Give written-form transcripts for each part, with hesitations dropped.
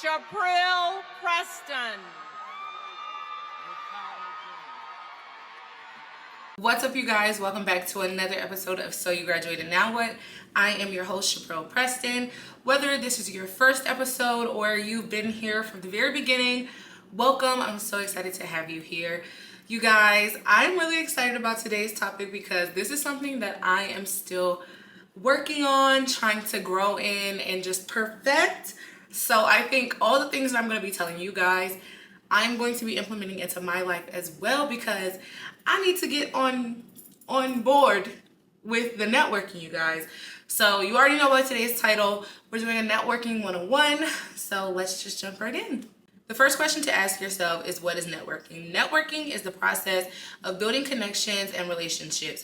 Shapril Preston. What's up, you guys? Welcome back to another episode of So You Graduated Now What? I am your host, Shapril Preston. Whether this is your first episode or you've been here from the very beginning, welcome. I'm so excited to have you here. You guys, I'm really excited about today's topic because this is something that I am still working on, trying to grow in and just perfect. So I think all the things that I'm going to be telling you guys, I'm going to be implementing into my life as well because I need to get on board with the networking, you guys. So you already know about today's title. We're doing a networking 101. So let's just jump right in. The first question to ask yourself is, what is networking? Networking is the process of building connections and relationships.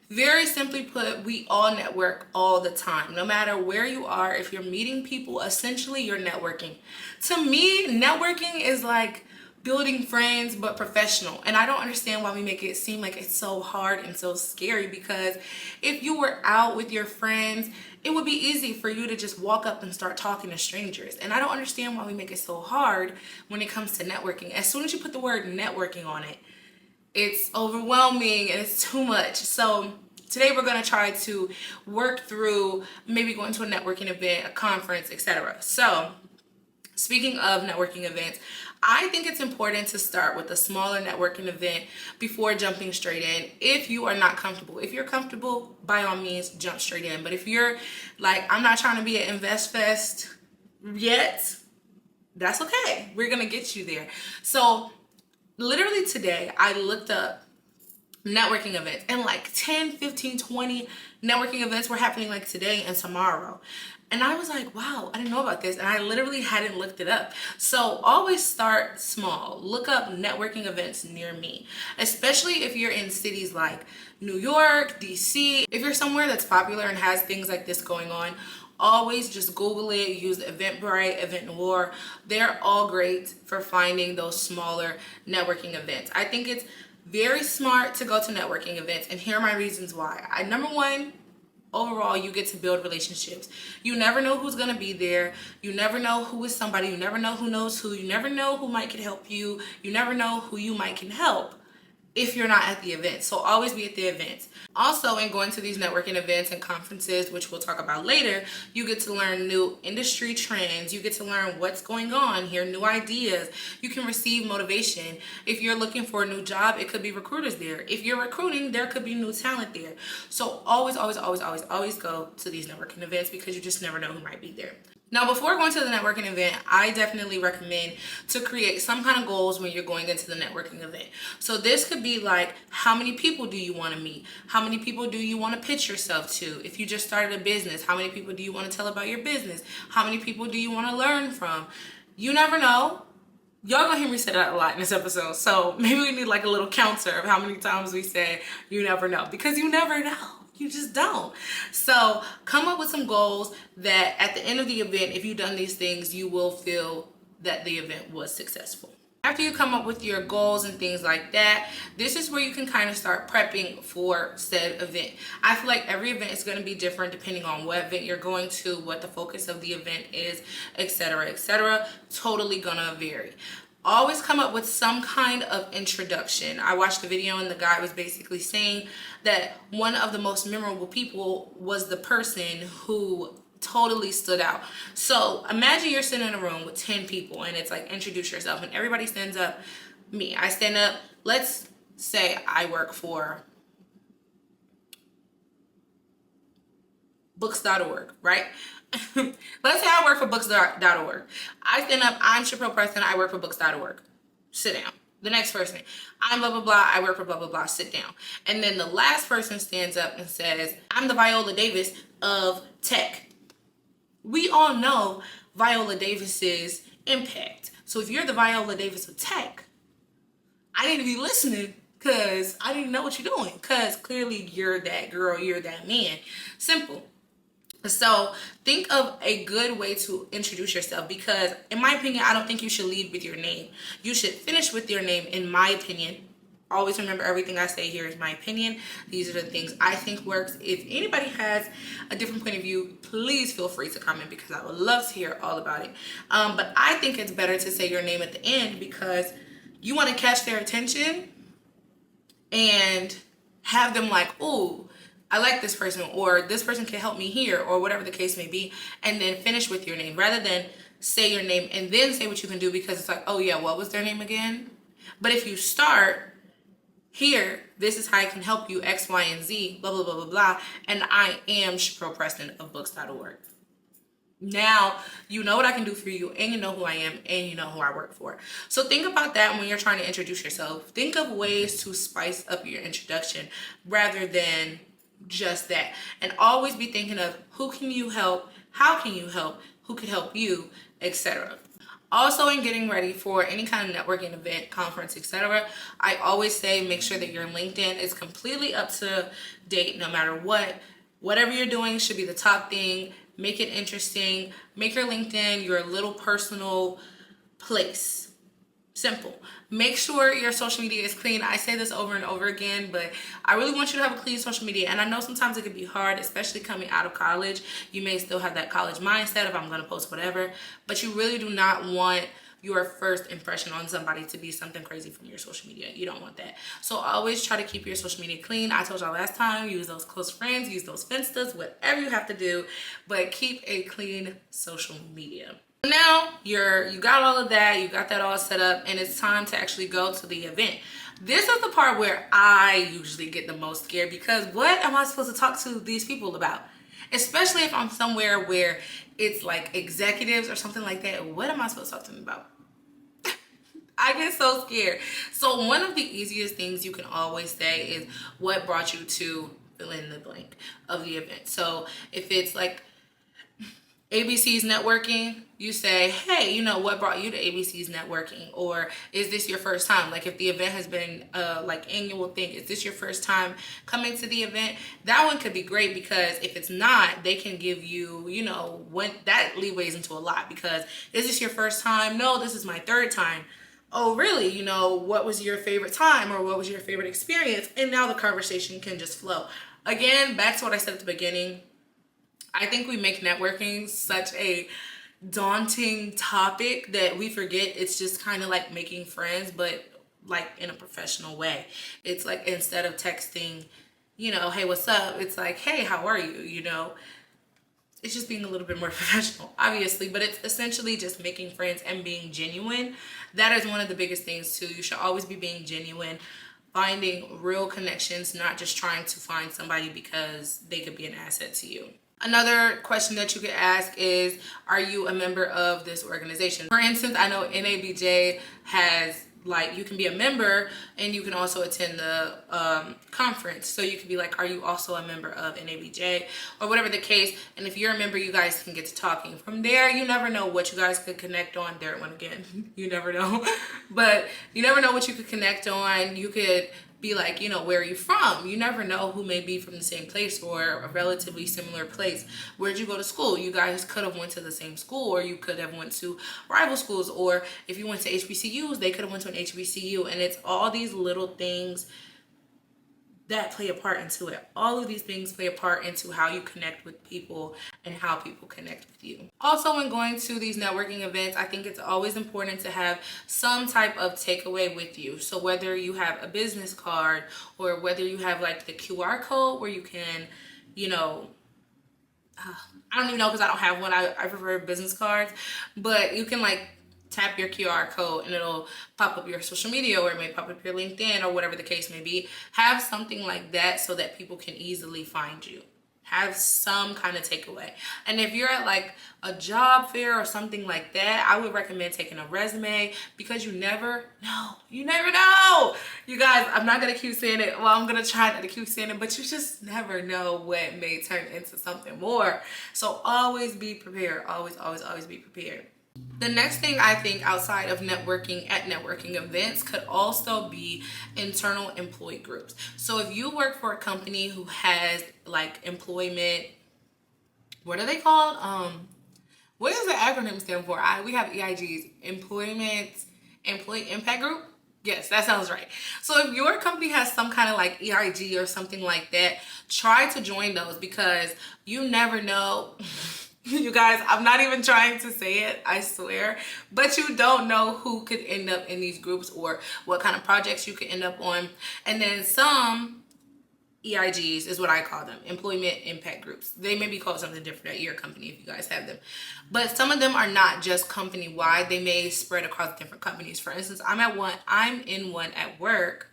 Very simply put, we all network all the time. No matter where you are, if you're meeting people, essentially you're networking. To me, networking is like building friends but professional, and I don't understand why we make it seem like it's so hard and so scary, because if you were out with your friends, it would be easy for you to just walk up and start talking to strangers. And I don't understand why we make it so hard when it comes to networking. As soon as you put the word networking on it, it's overwhelming and it's too much. So today we're going to try to work through maybe going to a networking event, a conference, etc. So speaking of networking events, I think it's important to start with a smaller networking event before jumping straight in. If you are not comfortable, if you're comfortable, by all means, jump straight in. But if you're like, I'm not trying to be at Invest Fest yet, that's okay. We're going to get you there. So literally today, I looked up networking events, and like 10, 15, 20 networking events were happening like today and tomorrow. And I was like, wow, I didn't know about this. And I literally hadn't looked it up. So always start small. Look up networking events near me, especially if you're in cities like New York, DC. If you're somewhere that's popular and has things like this going on, always just Google it. Use Eventbrite, Event Noir. They're all great for finding those smaller networking events. I think it's very smart to go to networking events, and here are my reasons why. Number one, overall, you get to build relationships. You never know who's going to be there. You never know who is somebody. You never know who knows who. You never know who might can help you. You never know who you might can help if you're not at the event. So always be at the events. Also, in going to these networking events and conferences, which we'll talk about later, you get to learn new industry trends. You get to learn what's going on, hear new ideas. You can receive motivation. If you're looking for a new job, it could be recruiters there. If you're recruiting, there could be new talent there. So always go to these networking events because you just never know who might be there. Now, before going to the networking event, I definitely recommend to create some kind of goals when you're going into the networking event. So this could be like, how many people do you want to meet? How many people do you want to pitch yourself to? If you just started a business, how many people do you want to tell about your business? How many people do you want to learn from? You never know. Y'all gonna hear me say that a lot in this episode. So maybe we need like a little counter of how many times we say you never know, because you never know. You just don't. So come up with some goals that at the end of the event, if you've done these things, you will feel that the event was successful. After you come up with your goals and things like that, this is where you can kind of start prepping for said event. I feel like every event is going to be different depending on what event you're going to, what the focus of the event is, etc., etc. Totally gonna vary. Always come up with some kind of introduction. I watched a video and the guy was basically saying that one of the most memorable people was the person who totally stood out. So imagine you're sitting in a room with 10 people and it's like, introduce yourself, and everybody stands up. Me, I stand up. Let's say I work for books.org, right? Let's say I work for books.org. I stand up, I'm Shapril Preston, I work for books.org. Sit down. The next person, I'm blah, blah, blah, I work for blah, blah, blah, sit down. And then the last person stands up and says, I'm the Viola Davis of tech. We all know Viola Davis's impact. So if you're the Viola Davis of tech, I need to be listening because I need to know what you're doing, because clearly you're that girl, you're that man. Simple. So think of a good way to introduce yourself, because in my opinion, I don't think you should lead with your name. You should finish with your name, in my opinion. Always remember, everything I say here is my opinion. These are the things I think works. If anybody has a different point of view, please feel free to comment, because I would love to hear all about it. But I think it's better to say your name at the end, because you want to catch their attention and have them like, oh, I like this person, or this person can help me here, or whatever the case may be, and then finish with your name rather than say your name and then say what you can do, because it's like, oh yeah, what was their name again? But if you start here, this is how I can help you, X, Y, and Z, blah, blah, blah, blah, blah, and I am Chappelle Preston of books.org. Now you know what I can do for you, and you know who I am, and you know who I work for. So think about that when you're trying to introduce yourself. Think of ways to spice up your introduction rather than just that. And always be thinking of who can you help, how can you help, who could help you, etc. Also, in getting ready for any kind of networking event, conference, etc., I always say make sure that your LinkedIn is completely up to date no matter what. Whatever you're doing should be the top thing. Make it interesting. Make your LinkedIn your little personal place. Simple. Make sure your social media is clean. I say this over and over again, but I really want you to have a clean social media. And I know sometimes it can be hard, especially coming out of college. You may still have that college mindset of I'm going to post whatever, but you really do not want your first impression on somebody to be something crazy from your social media. You don't want that. So always try to keep your social media clean. I told y'all last time, use those close friends, use those Finstas, whatever you have to do, but keep a clean social media. Now you got all of that, you got that all set up, and it's time to actually go to the event. This is the part where I usually get the most scared, because what am I supposed to talk to these people about? Especially if I'm somewhere where it's like executives or something like that. What am I supposed to talk to them about? I get so scared. So one of the easiest things you can always say is what brought you to fill in the blank of the event. So if it's like ABC's networking, you say, hey, you know, what brought you to ABC's networking? Or is this your first time? Like if the event has been like annual thing, is this your first time coming to the event? That one could be great, because if it's not, they can give you, you know, when that leeways into a lot, because is this your first time? No, this is my third time. Oh, really? You know, what was your favorite time, or what was your favorite experience? And now the conversation can just flow. Again, back to what I said at the beginning. I think we make networking such a daunting topic that we forget it's just kind of like making friends, but like in a professional way. It's like instead of texting, you know, hey, what's up? It's like, hey, how are you? You know, it's just being a little bit more professional, obviously, but it's essentially just making friends and being genuine. That is one of the biggest things too. You should always be being genuine, finding real connections, not just trying to find somebody because they could be an asset to you. Another question that you could ask is, are you a member of this organization? For instance, I know NABJ has, like, you can be a member and you can also attend the conference. So you could be like, are you also a member of NABJ, or whatever the case. And if you're a member, you guys can get to talking. From there, you never know what you guys could connect on. There one again, you never know. But you never know what you could connect on. You could be like, you know, where are you from? You never know who may be from the same place or a relatively similar place. Where'd you go to school? You guys could have went to the same school, or you could have went to rival schools, or if you went to HBCUs, they could have went to an HBCU. And it's all these little things that play a part into it. All of these things play a part into how you connect with people and how people connect with you. Also, when going to these networking events, I think it's always important to have some type of takeaway with you. So whether you have a business card, or whether you have like the QR code where you can, you know, I don't even know because I don't have one. I prefer business cards, but you can like tap your QR code and it'll pop up your social media, or it may pop up your LinkedIn, or whatever the case may be. Have something like that so that people can easily find you. Have some kind of takeaway. And if you're at like a job fair or something like that, I would recommend taking a resume, because you never know. You never know. You guys, I'm not going to keep saying it. Well, I'm going to try not to keep saying it, but you just never know what may turn into something more. So always be prepared. Always, always, always be prepared. The next thing I think outside of networking at networking events could also be internal employee groups. So if you work for a company who has like employment, what are they called? What does the acronym stand for? We have EIGs, Employee Impact Group. Yes, that sounds right. So if your company has some kind of like EIG or something like that, try to join those because you never know. You guys, I'm not even trying to say it, I swear, but you don't know who could end up in these groups or what kind of projects you could end up on. And then some EIGs is what I call them, employment impact groups. They may be called something different at your company if you guys have them. But some of them are not just company wide. They may spread across different companies. For instance, I'm in one at work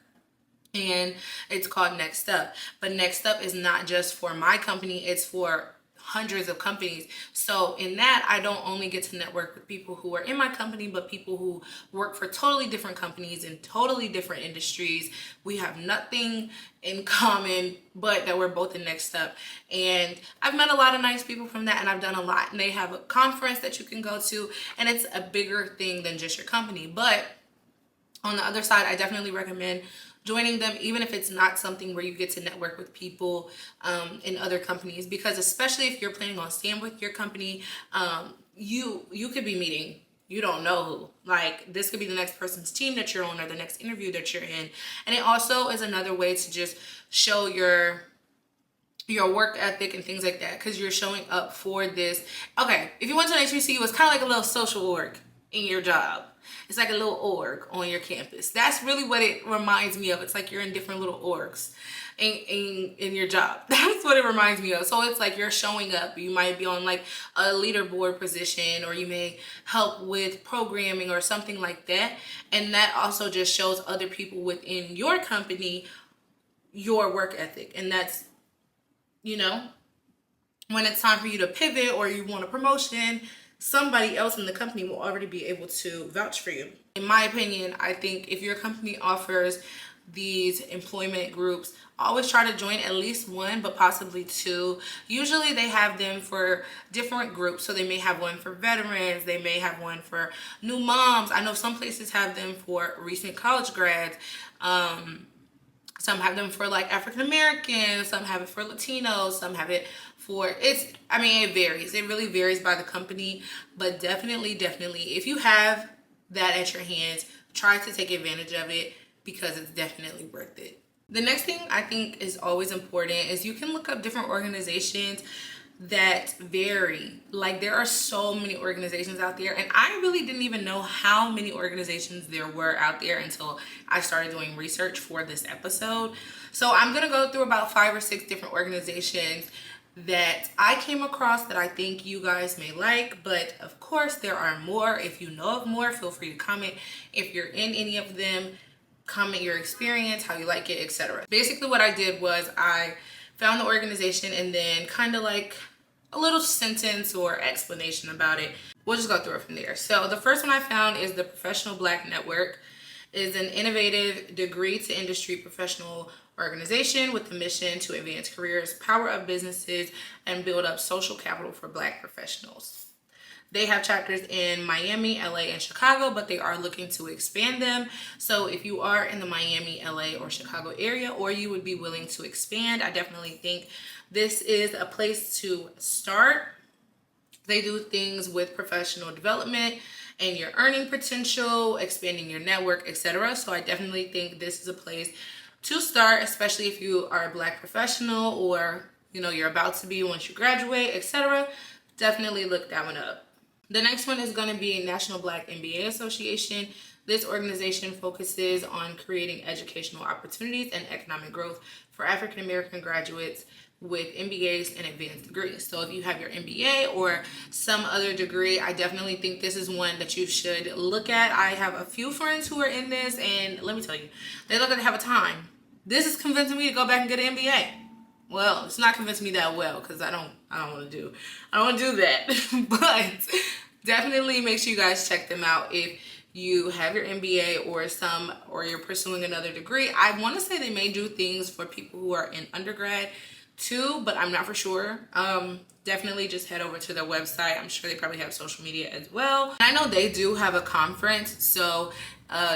and it's called Next Up. But Next Up is not just for my company, it's for hundreds of companies. So in that, I don't only get to network with people who are in my company, but people who work for totally different companies in totally different industries. We have nothing in common, but that we're both in Next Up. And I've met a lot of nice people from that, and I've done a lot. And they have a conference that you can go to, and it's a bigger thing than just your company. But on the other side, I definitely recommend joining them, even if it's not something where you get to network with people in other companies, because especially if you're planning on staying with your company, you could be meeting, you don't know who. Like, this could be the next person's team that you're on or the next interview that you're in. And it also is another way to just show your work ethic and things like that, because you're showing up for this. Okay, if you went to an HBCU, it's kind of like a little social work in your job. It's like a little org on your campus. That's really what it reminds me of. It's like you're in different little orgs in your job. That's what it reminds me of. So it's like you're showing up. You might be on like a leaderboard position, or you may help with programming or something like that. And that also just shows other people within your company your work ethic. And that's, when it's time for you to pivot or you want a promotion, somebody else in the company will already be able to vouch for you. In my opinion, I think if your company offers these employment groups, always try to join at least one, but possibly two. Usually they have them for different groups. So they may have one for veterans. They may have one for new moms. I know some places have them for recent college grads. Some have them for like African Americans, some have it for Latinos, some have it for, it varies. It really varies by the company, but definitely, if you have that at your hands, try to take advantage of it because it's definitely worth it. The next thing I think is always important is you can look up different organizations that vary. Like, there are so many organizations out there, and I really didn't even know how many organizations there were out there until I started doing research for this episode. So I'm gonna go through about 5 or 6 different organizations that I came across that I think you guys may like, but of course there are more. If you know of more, feel free to comment. If you're in any of them, comment your experience, how you like it, etc. Basically what I did was I found the organization and then kind of like a little sentence or explanation about it. We'll just go through it from there. So the first one I found is the Professional Black Network. It is an innovative degree to industry professional organization with the mission to advance careers, power up businesses, and build up social capital for Black professionals. They have chapters in Miami, LA, and Chicago, but they are looking to expand them. So if you are in the Miami, LA, or Chicago area, or you would be willing to expand, I definitely think this is a place to start. They do things with professional development and your earning potential, expanding your network, etc. So I definitely think this is a place to start, especially if you are a Black professional or you're about to be once you graduate, etc. Definitely look that one up. The next one is going to be National Black MBA Association. This organization focuses on creating educational opportunities and economic growth for African American graduates with MBAs and advanced degrees. So if you have your MBA or some other degree, I definitely think this is one that you should look at. I have a few friends who are in this, and let me tell you, they look like they have a time. This is convincing me to go back and get an MBA. Well, it's not convincing me that well because I don't want to do that. But definitely make sure you guys check them out if you have your MBA or you're pursuing another degree. I want to say they may do things for people who are in undergrad too, but I'm not for sure. Definitely just head over to their website. I'm sure they probably have social media as well. And I know they do have a conference, so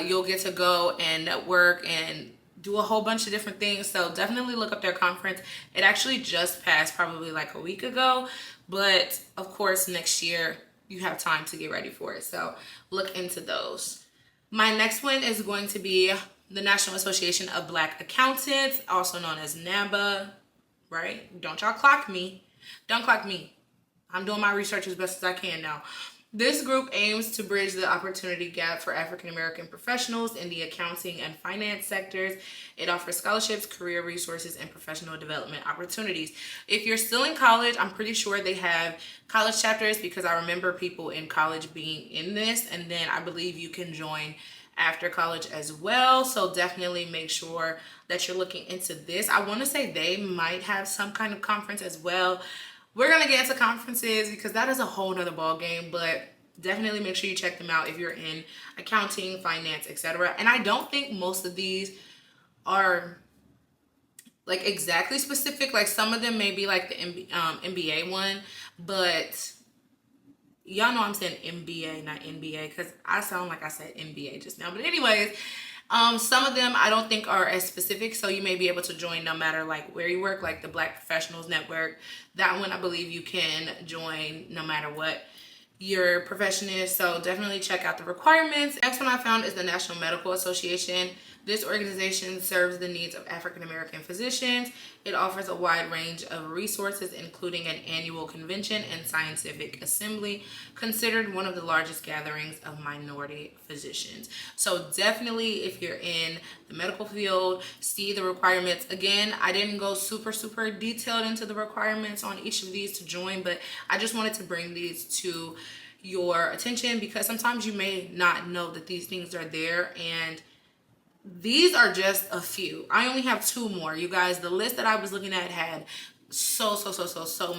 you'll get to go and network and do a whole bunch of different things. So definitely look up their conference. It actually just passed probably like a week ago, but of course next year you have time to get ready for it. So look into those. My next one is going to be the National Association of Black Accountants, also known as NABA, right? Don't y'all clock me. Don't clock me. I'm doing my research as best as I can now. This group aims to bridge the opportunity gap for African American professionals in the accounting and finance sectors. It offers scholarships, career resources, and professional development opportunities. If you're still in college, I'm pretty sure they have college chapters, because I remember people in college being in this, and then I believe you can join after college as well. So definitely make sure that you're looking into this. I want to say they might have some kind of conference as well. We're going to get into conferences because that is a whole nother ball game, but definitely make sure you check them out if you're in accounting, finance, etc. And I don't think most of these are like exactly specific. Like some of them may be like the MBA one, but y'all know I'm saying MBA, not NBA, because I sound like I said NBA just now. But anyways, some of them I don't think are as specific, so you may be able to join no matter like where you work, like the Black Professionals Network. That one I believe you can join no matter what your profession is, so definitely check out the requirements. Next one I found is the National Medical Association. This organization serves the needs of African American physicians. It offers a wide range of resources, including an annual convention and scientific assembly, considered one of the largest gatherings of minority physicians. So definitely, if you're in the medical field, see the requirements. Again, I didn't go super detailed into the requirements on each of these to join, but I just wanted to bring these to your attention because sometimes you may not know that these things are there, and these are just a few. I only have two more, you guys. The list that I was looking at had so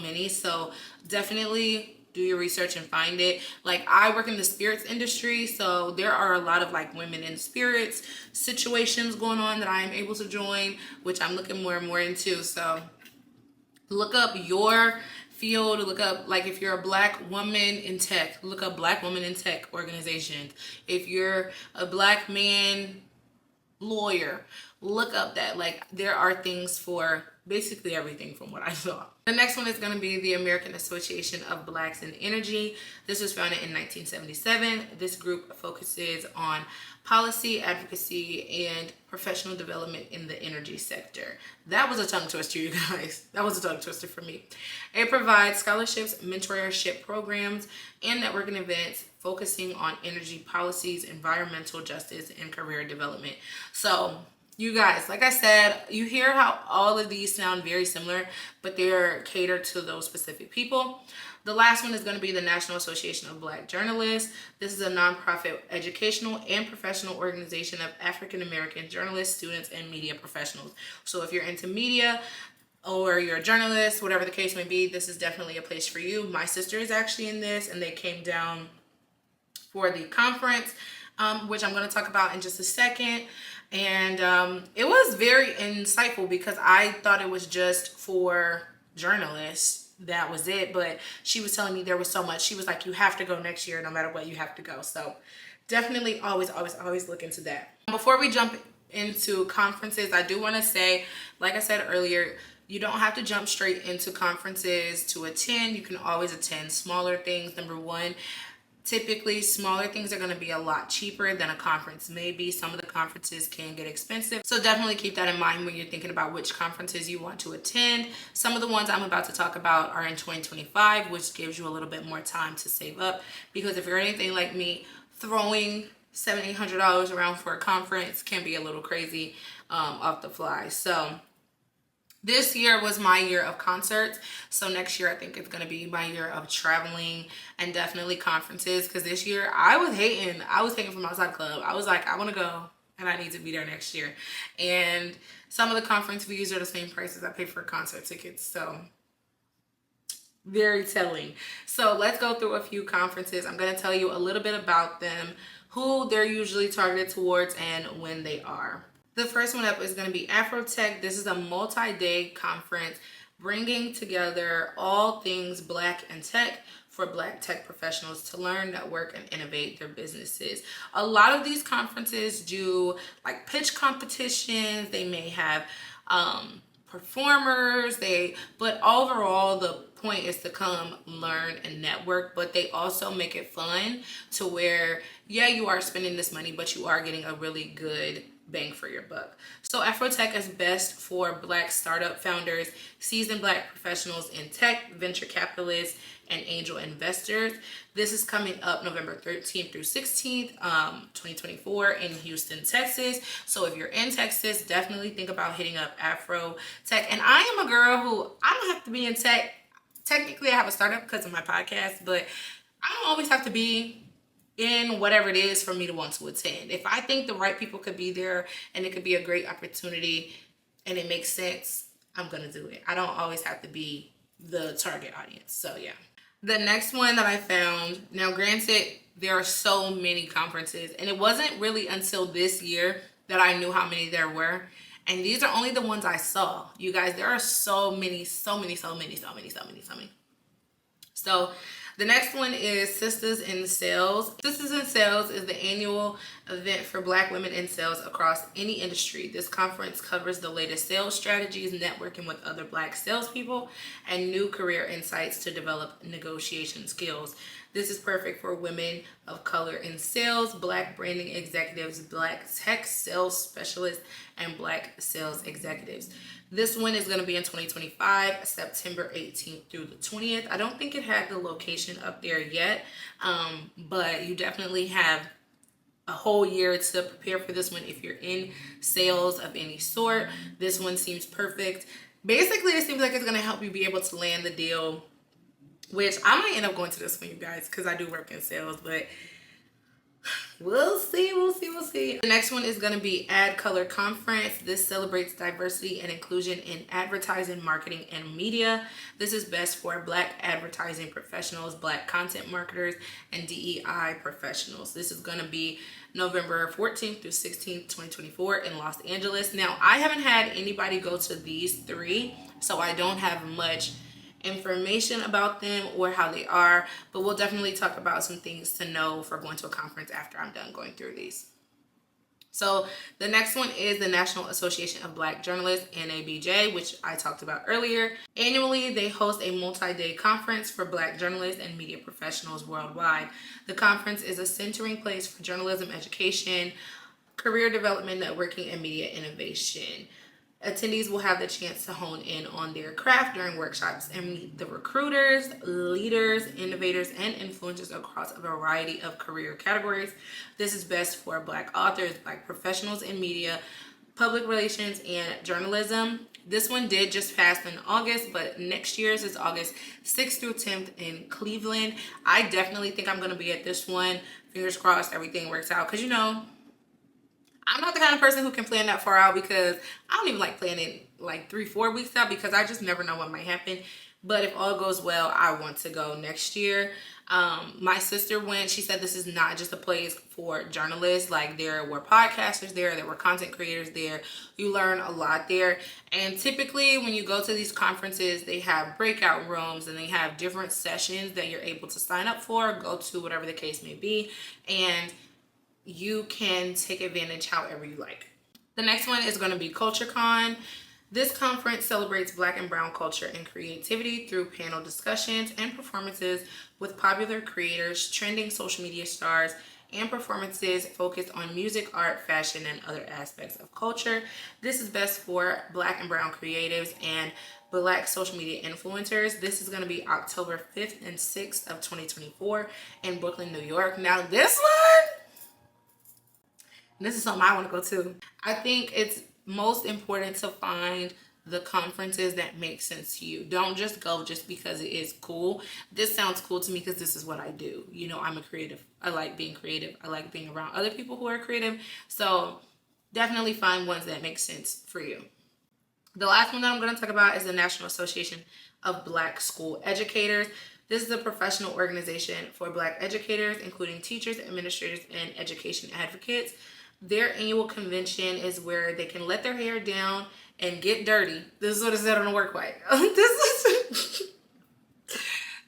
many. So definitely do your research and find it. Like, I work in the spirits industry, so there are a lot of like women in spirits situations going on that I am able to join, which I'm looking more and more into. So look up your field, look up, like, if you're a Black woman in tech, look up Black women in tech organizations. If you're a Black man lawyer, look up that. Like, there are things for basically everything from what I saw. The next one is going to be the American Association of Blacks in Energy. This was founded in 1977. This group focuses on policy, advocacy, and professional development in the energy sector. That was a tongue twister, you guys. That was a tongue twister for me. It provides scholarships, mentorship programs, and networking events focusing on energy policies, environmental justice, and career development. So, you guys, like I said, you hear how all of these sound very similar, but they're catered to those specific people. The last one is going to be the National Association of Black Journalists. This is a nonprofit educational and professional organization of African American journalists, students, and media professionals. So if you're into media or you're a journalist, whatever the case may be, this is definitely a place for you. My sister is actually in this, and they came down for the conference, which I'm going to talk about in just a second. And it was very insightful because I thought it was just for journalists. That was it. But she was telling me there was so much. She was like, you have to go next year. No matter what, you have to go. So definitely always look into that. Before we jump into conferences, I do want to say, like I said earlier, you don't have to jump straight into conferences to attend. You can always attend smaller things. Number one, typically smaller things are going to be a lot cheaper than a conference may be. Some of the conferences can get expensive, so definitely keep that in mind when you're thinking about which conferences you want to attend. Some of the ones I'm about to talk about are in 2025, which gives you a little bit more time to save up, because if you're anything like me, throwing $700-800 around for a conference can be a little crazy off the fly. So this year was my year of concerts. So next year, I think it's going to be my year of traveling and definitely conferences. Because this year, I was hating from outside club. I was like, I want to go and I need to be there next year. And some of the conference fees are the same prices I pay for concert tickets. So very telling. So let's go through a few conferences. I'm going to tell you a little bit about them, who they're usually targeted towards, and when they are. The first one up is going to be Afrotech. This is a multi-day conference bringing together all things Black and tech for Black tech professionals to learn, network, and innovate their businesses. A lot of these conferences do like pitch competitions. They may have performers, but overall the point is to come learn and network, but they also make it fun to where, yeah, you are spending this money, but you are getting a really good bang for your buck. So Afrotech is best for Black startup founders, seasoned Black professionals in tech, venture capitalists, and angel investors. This is coming up November 13th through 16th, 2024 in Houston, Texas. So if you're in Texas, definitely think about hitting up Afrotech. And I am a girl who, I don't have to be in tech. Technically, I have a startup because of my podcast, but I don't always have to be in whatever it is for me to want to attend. If I think the right people could be there and it could be a great opportunity and it makes sense, I'm going to do it. I don't always have to be the target audience. So yeah. The next one that I found, now granted, there are so many conferences, and it wasn't really until this year that I knew how many there were. And these are only the ones I saw. You guys, there are so many. So the next one is Sisters in Sales. Sisters in Sales is the annual event for Black women in sales across any industry. This conference covers the latest sales strategies, networking with other Black salespeople, and new career insights to develop negotiation skills. This is perfect for women of color in sales, Black branding executives, Black tech sales specialists, and Black sales executives. This one is going to be in 2025, September 18th through the 20th. I don't think it had the location up there yet, but you definitely have a whole year to prepare for this one if you're in sales of any sort. This one seems perfect. Basically, it seems like it's going to help you be able to land the deal, which I might end up going to this one, you guys, because I do work in sales, but we'll see. The next one is going to be Ad Color Conference. This celebrates diversity and inclusion in advertising, marketing, and media. This is best for Black advertising professionals, Black content marketers, and DEI professionals. This is going to be November 14th through 16th, 2024 in Los Angeles. Now, I haven't had anybody go to these three, so I don't have much information about them or how they are, but we'll definitely talk about some things to know for going to a conference after I'm done going through these. So the next one is the National Association of Black Journalists, NABJ, which I talked about earlier. Annually, they host a multi-day conference for Black journalists and media professionals worldwide. The conference is a centering place for journalism education, career development, networking, and media innovation. Attendees will have the chance to hone in on their craft during workshops and meet the recruiters, leaders, innovators, and influencers across a variety of career categories. This is best for Black authors, Black professionals in media, public relations, and journalism. This one did just pass in August, but next year's is August 6th through 10th in Cleveland. I definitely think I'm going to be at this one. Fingers crossed everything works out, because I'm not the kind of person who can plan that far out, because I don't even like planning like 3-4 weeks out, because I just never know what might happen. But if all goes well, I want to go next year. My sister went. She said this is not just a place for journalists. Like, there were podcasters there were content creators there. You learn a lot there. And typically when you go to these conferences, they have breakout rooms and they have different sessions that you're able to sign up for, go to, whatever the case may be. And you can take advantage however you like. The next one is going to be CultureCon. This conference celebrates Black and Brown culture and creativity through panel discussions and performances with popular creators, trending social media stars, and performances focused on music, art, fashion, and other aspects of culture. This is best for Black and Brown creatives and Black social media influencers. This is going to be October 5th and 6th of 2024 in Brooklyn, New York. Now, this is something I want to go to. I think it's most important to find the conferences that make sense to you. Don't just go just because it is cool. This sounds cool to me because this is what I do. I'm a creative. I like being creative. I like being around other people who are creative. So definitely find ones that make sense for you. The last one that I'm going to talk about is the National Association of Black School Educators. This is a professional organization for Black educators, including teachers, administrators, and education advocates. Their annual convention is where they can let their hair down and get dirty. This is what it said on the work white.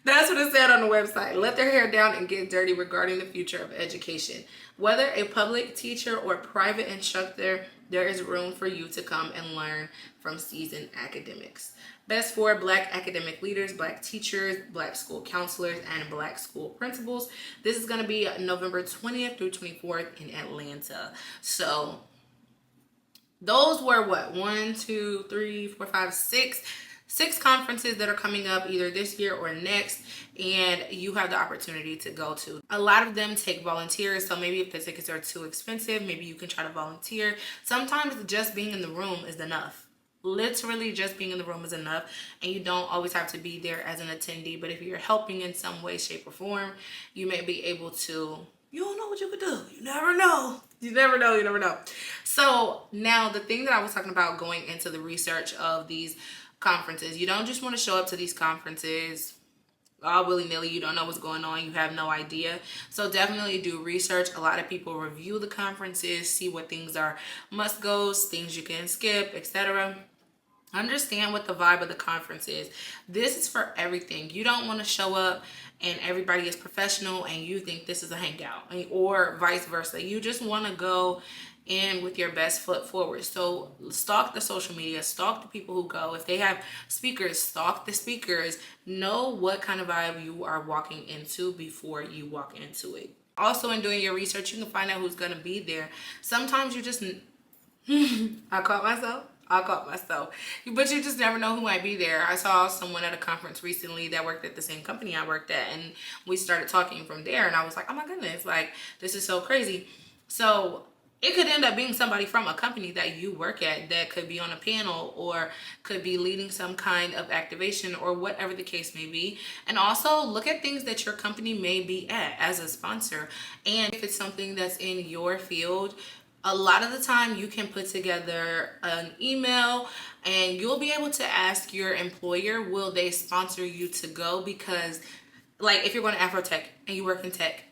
That's what it said on the website. Let their hair down and get dirty regarding the future of education. Whether a public teacher or private instructor, there is room for you to come and learn from seasoned academics. Best for Black academic leaders, Black teachers, Black school counselors, and Black school principals. This is going to be November 20th through 24th in Atlanta. So those were what? 1, 2, 3, 4, 5, 6. 6 conferences that are coming up either this year or next, and you have the opportunity to go to. A lot of them take volunteers, so maybe if the tickets are too expensive, maybe you can try to volunteer. Sometimes just being in the room is enough. Literally just being in the room is enough, and you don't always have to be there as an attendee, but if you're helping in some way, shape, or form, you may be able to. You don't know what you could do. You never know. You never know. You never know. So now the thing that I was talking about going into the research of these conferences, you don't just want to show up to these conferences all willy-nilly. You don't know what's going on. You have no idea. So definitely do research. A lot of people review the conferences, see what things are must-goes, things you can skip, etc. Understand what the vibe of the conference is. This is for everything. You don't want to show up and everybody is professional and you think this is a hangout, or vice versa. You just want to go in with your best foot forward. So stalk the social media, stalk the people who go. If they have speakers, stalk the speakers. Know what kind of vibe you are walking into before you walk into it. Also, in doing your research, you can find out who's going to be there. Sometimes you just I caught myself, but you just never know who might be there. I saw someone at a conference recently that worked at the same company I worked at, and we started talking from there, and I was like, oh my goodness, like, this is so crazy. So it could end up being somebody from a company that you work at that could be on a panel or could be leading some kind of activation or whatever the case may be. And also look at things that your company may be at as a sponsor. And if it's something that's in your field, a lot of the time you can put together an email and you'll be able to ask your employer, will they sponsor you to go? Because like if you're going to Afrotech and you work in tech,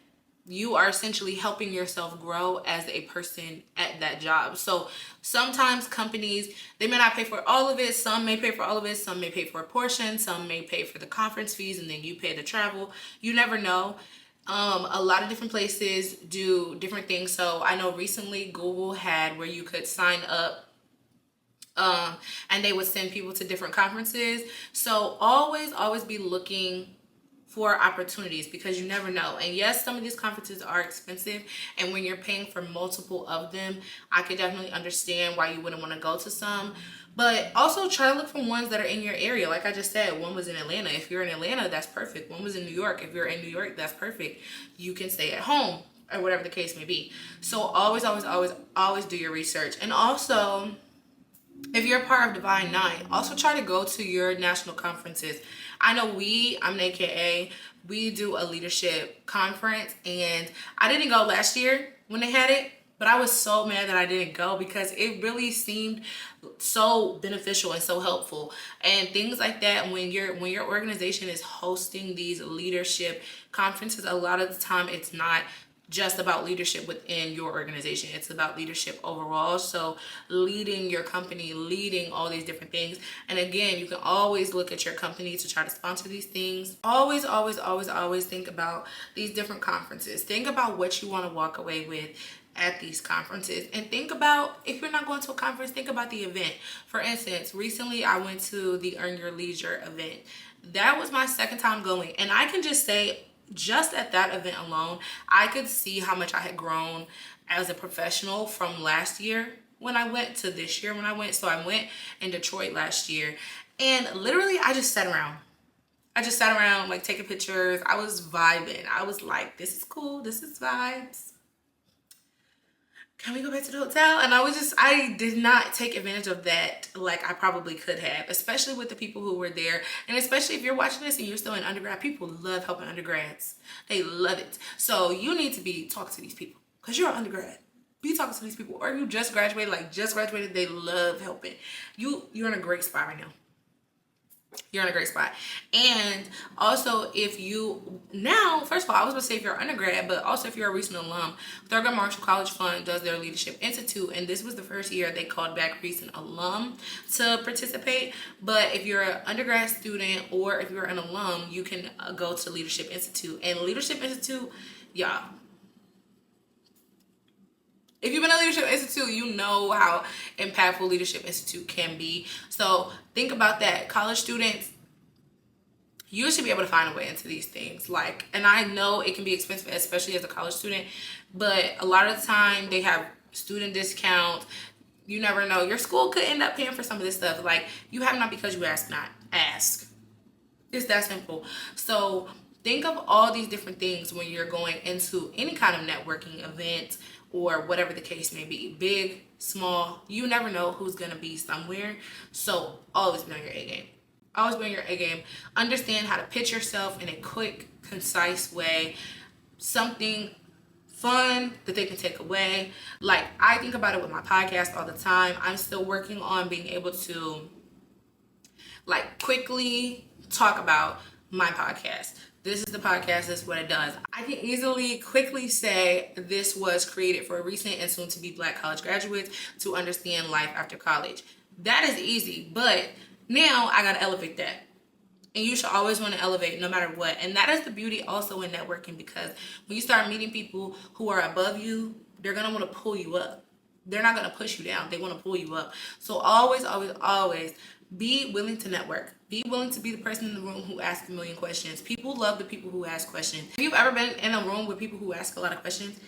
you are essentially helping yourself grow as a person at that job. So sometimes companies, they may not pay for all of it. Some may pay for all of it. Some may pay for a portion. Some may pay for the conference fees and then you pay the travel. You never know. A lot of different places do different things. So I know recently Google had where you could sign up and they would send people to different conferences. So always be looking for opportunities because you never know. And yes, some of these conferences are expensive, and when you're paying for multiple of them, I could definitely understand why you wouldn't want to go to some. But also try to look for ones that are in your area. Like I just said, one was in Atlanta. If you're in Atlanta, that's perfect. One was in New York. If you're in New York, that's perfect. You can stay at home or whatever the case may be. So always do your research. And also, if you're a part of Divine Nine, also try to go to your national conferences. I know I'm an AKA, we do a leadership conference, and I didn't go last year when they had it, but I was so mad that I didn't go because it really seemed so beneficial and so helpful. And things like that, when your organization is hosting these leadership conferences, a lot of the time it's not just about leadership within your organization. It's about leadership overall. So leading your company, leading all these different things. And again, you can always look at your company to try to sponsor these things. Always think about these different conferences. Think about what you want to walk away with at these conferences, and think about, if you're not going to a conference, think about the event. For instance, recently I went to the Earn Your Leisure event. That was my second time going, and I can just say, just at that event alone, I could see how much I had grown as a professional from last year when I went to this year when I went. So I went in Detroit last year, and literally I just sat around. Like taking pictures. I was vibing. I was like, this is cool. This is vibes. Can we go back to the hotel? And I did not take advantage of that like I probably could have, especially with the people who were there. And especially if you're watching this and you're still in undergrad, people love helping undergrads. They love it. So you need to be talking to these people because you're an undergrad. Be talking to these people, or you just graduated, they love helping. You're in a great spot right now. you're in a great spot. And also, if you now, first of all, I was gonna say if you're undergrad, but also if you're a recent alum, Thurgood Marshall College Fund does their Leadership Institute, and this was the first year they called back recent alum to participate. But if you're an undergrad student or if you're an alum, you can go to Leadership Institute. And Leadership Institute, y'all, if you've been at Leadership Institute, you know how impactful Leadership Institute can be. So think about that. College students, you should be able to find a way into these things. Like, and I know it can be expensive, especially as a college student, but a lot of the time they have student discounts. You never know. Your school could end up paying for some of this stuff. Like, you have not because you ask not. Ask. It's that simple. So think of all these different things when you're going into any kind of networking event or whatever the case may be. Big, small, you never know who's going to be somewhere. So always be on your A game. Always be on your A game. Understand how to pitch yourself in a quick, concise way. Something fun that they can take away. Like, I think about it with my podcast all the time. I'm still working on being able to like quickly talk about my podcast. This is the podcast, this is what it does. I can easily, quickly say this was created for recent and soon to be Black college graduates to understand life after college. That is easy, but now I gotta elevate that. And you should always want to elevate no matter what. And that is the beauty also in networking, because when you start meeting people who are above you, they're gonna want to pull you up. They're not gonna push you down, they want to pull you up. So always, always, always be willing to network. Be willing to be the person in the room who asks a million questions. People love the people who ask questions. If you've ever been in a room with people who ask a lot of questions,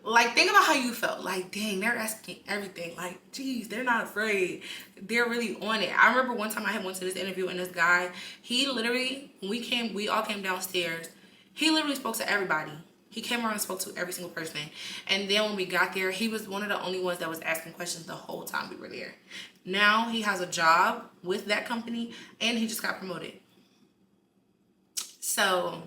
like, think about how you felt. Like, dang, they're asking everything. Like, geez, they're not afraid. They're really on it. I remember one time I had went to this interview and this guy, he literally, when we all came downstairs, he literally spoke to everybody. He came around and spoke to every single person. And then when we got there, he was one of the only ones that was asking questions the whole time we were there. Now he has a job with that company and he just got promoted. So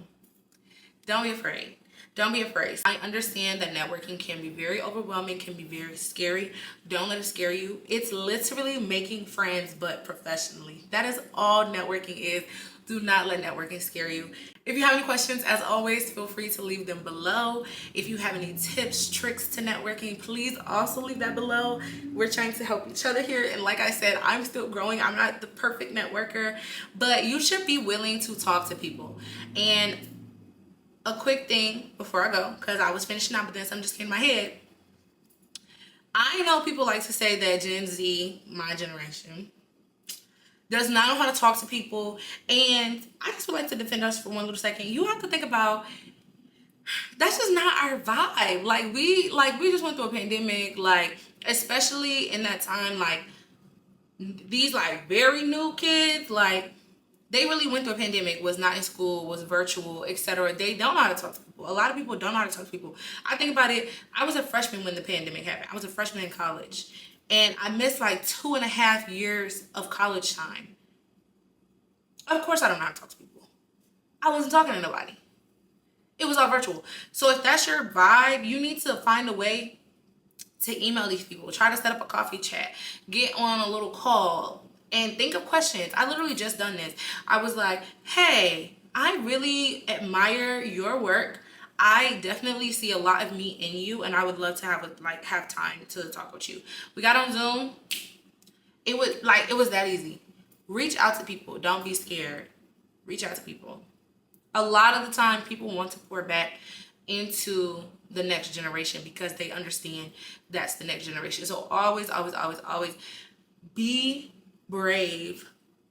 don't be afraid. Don't be afraid. I understand that networking can be very overwhelming, can be very scary. Don't let it scare you. It's literally making friends, but professionally. That is all networking is. Do not let networking scare you. If you have any questions, as always, feel free to leave them below. If you have any tips, tricks to networking, please also leave that below. We're trying to help each other here. And like I said, I'm still growing. I'm not the perfect networker, but you should be willing to talk to people. And a quick thing before I go, because I was finishing up, but then something just came in my head. I know people like to say that Gen Z, my generation, does not know how to talk to people, and I just would like to defend us for one little second. You have to think about, that's just not our vibe. Like we just went through a pandemic, like, especially in that time, like these like very new kids, like they really went through a pandemic, was not in school, was virtual, etc. They don't know how to talk to people. A lot of people don't know how to talk to people. I think about it, I was a freshman when the pandemic happened. I was a freshman in college. And I missed like 2.5 years of college time. Of course I don't know how to talk to people. I wasn't talking to nobody. It was all virtual. So if that's your vibe, you need to find a way to email these people. Try to set up a coffee chat. Get on a little call. And think of questions. I literally just done this. I was like, hey, I really admire your work. I definitely see a lot of me in you, and I would love to have time to talk with you. We got on Zoom. It was that easy. Reach out to people. Don't be scared. Reach out to people. A lot of the time, people want to pour back into the next generation because they understand that's the next generation. So always, always, always, always be brave.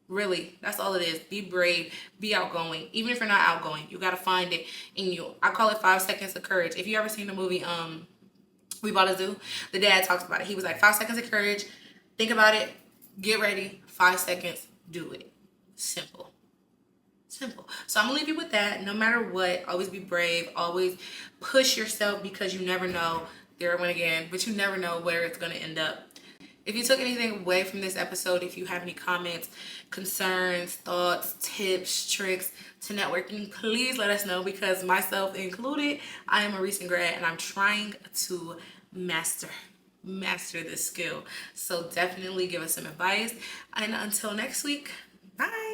Really, that's all it is. Be brave, be outgoing. Even if you're not outgoing, you gotta find it in you. I call it 5 seconds of courage. If you ever seen the movie We Bought a Zoo, the dad talks about it. He was like, 5 seconds of courage, think about it, get ready, 5 seconds, do it. Simple. So I'm gonna leave you with that. No matter what, always be brave, always push yourself, because you never know, there I went again, but you never know where it's gonna end up. If you took anything away from this episode, if you have any comments, concerns, thoughts, tips, tricks to networking, please let us know, because myself included, I am a recent grad and I'm trying to master this skill. So definitely give us some advice. And until next week, Bye.